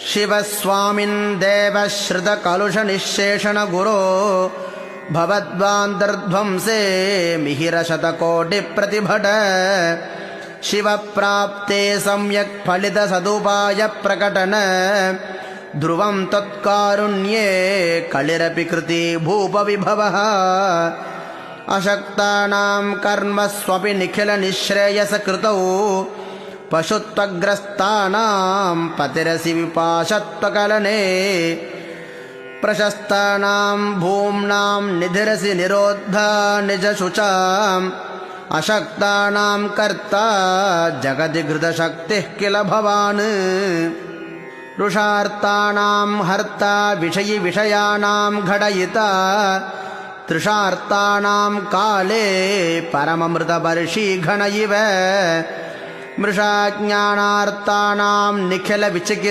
ಶಿವಸ್ವಾಮಿನ್ ದೇವಶ್ರುತಕಲುಷನಿಶ್ಶೇಷಣಗುರೋ ಭವದ್ವಾಂತರ್ಧ್ವಂಸೇ ಮಿಹಿರಶತಕೋಟಿಪ್ರತಿಭಟ ಶಿವಪ್ರಾಪ್ತೆ ಸಮ್ಯಕ್ ಫಲಿತ ಸದುಪಾಯ ಪ್ರಕಟನ ಧ್ರುವಂ ತತ್ಕಾರುಣ್ಯೇ ಕಳಿರಪಿ ಕೃತಿ ಭೂಪವಿಭವಃ ಅಶಕ್ತಾನಾಂ ಕರ್ಮಸ್ವಪಿ ನಿಖಿಲ ನಿಶ್ರೇಯಸ ಕೃತೌ ಪಶುತ್ವಗ್ರಸ್ತಾನಾಂ ಪತಿರಸಿ ವಿಪಾಶತ್ವಕಲನೆ ಪ್ರಶಸ್ತಾನಾಂ ಭೂಮ್ನಾಂ ನಿಧಿರಸಿ ನಿರೋಧ ನಿಜ ಶುಚಾಂ ಅಶಕ್ತಾನಾಂ ಕರ್ತಾ ಜಗದಿ ಘೃತಶಕ್ತಿಃ ಕಿಲ ಭವಾನ್ ಋಷಾರ್ಥಾನಾಂ ಹರ್ತಾ ವಿಷಯಿ ವಿಷಯಾನಾಂ ಘಡಯಿತಾ ತೃಷಾರ್ಥಾನಾಂ ಕಾಲೇ ಪರಮಮೃತವರ್ಷಿ ಘನ ಇವ ಮೃಷಾಜ್ಞಾನಾರ್ಥಾನಾಂ ನಿಖಿಲ ವಿಚಿಕಿತ್ಸಾ